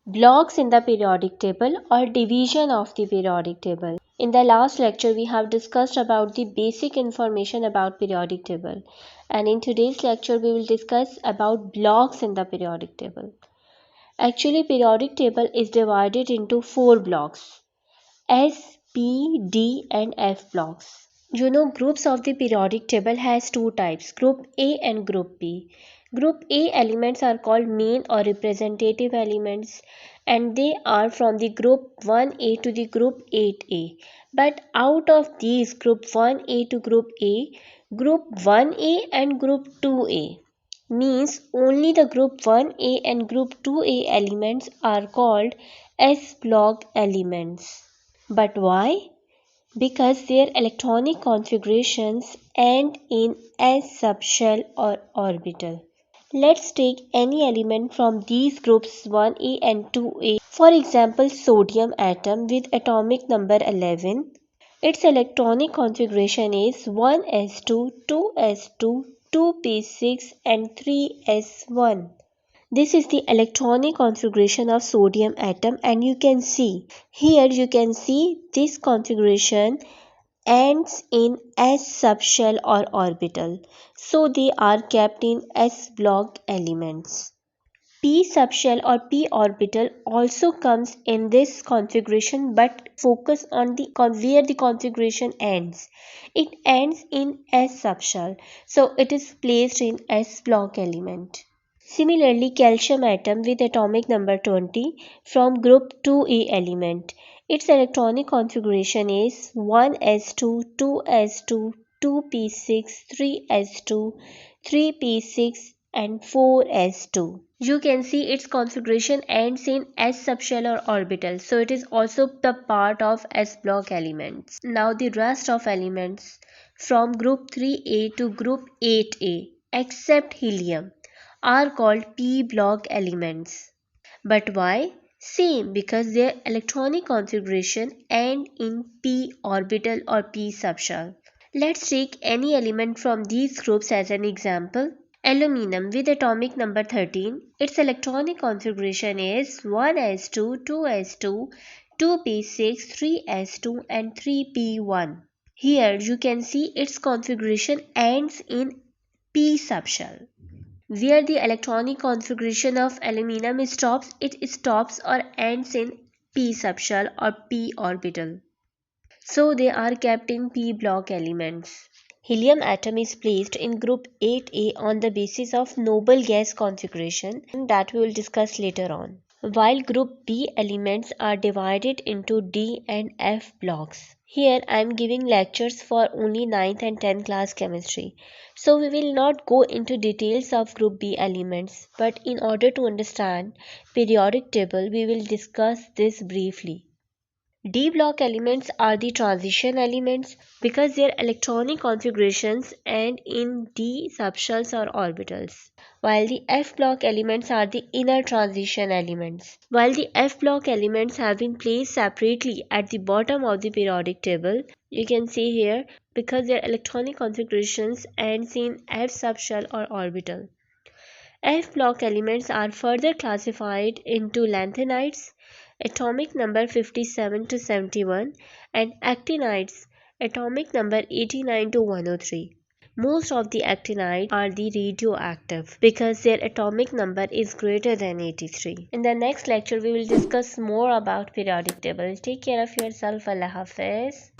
Blocks in the periodic table or division of the periodic table. In the last lecture, we have discussed about the basic information about periodic table, and in today's lecture, we will discuss about blocks in the periodic table. Actually, periodic table is divided into 4 blocks: S, P, D and F blocks. Groups of the periodic table has two types, group A and group B. Group A elements are called main or representative elements, and they are from the group 1A to the group 8A. But out of these group 1A to group A, group 1A and group 2A means only the group 1A and group 2A elements are called S block elements. But why? Because their electronic configurations end in S subshell or orbital. Let's take any element from these groups 1A and 2A. For example, sodium atom with atomic number 11. Its electronic configuration is 1s2, 2s2, 2p6 and 3s1. This is the electronic configuration of sodium atom, and you can see this configuration ends in S subshell or orbital. So they are kept in S block elements. P subshell or p orbital also comes in this configuration, but focus on where the configuration ends. It ends in S subshell, so it is placed in S block element. Similarly, calcium atom with atomic number 20 from group 2A element. Its electronic configuration is 1s2, 2s2, 2p6, 3s2, 3p6 and 4s2. You can see its configuration ends in S subshell or orbital, so it is also the part of S block elements. Now the rest of elements from group 3A to group 8A except helium are called P block elements. But why? Same, because their electronic configuration end in p orbital or p subshell. Let's take any element from these groups as an example. Aluminum with atomic number 13. Its electronic configuration is 1s2, 2s2, 2p6, 3s2 and 3p1. Here you can see its configuration ends in p subshell. Where the electronic configuration of aluminum stops, it stops or ends in p subshell or p orbital. So they are kept in p block elements. Helium atom is placed in group 8A on the basis of noble gas configuration that we will discuss later on. While group B elements are divided into D and F blocks. Here I am giving lectures for only 9th and 10th class chemistry. So we will not go into details of group B elements, but in order to understand periodic table we will discuss this briefly. D block elements are the transition elements because their electronic configurations end in d subshells or orbitals, while the F block elements are the inner transition elements. While the F block elements have been placed separately at the bottom of the periodic table, you can see here, because their electronic configurations ends in F subshell or orbital. F block elements are further classified into lanthanides, atomic number 57 to 71, and actinides, atomic number 89 to 103. Most of the actinides are the radioactive because their atomic number is greater than 83. In the next lecture, we will discuss more about periodic table. Take care of yourself. Allah Hafiz.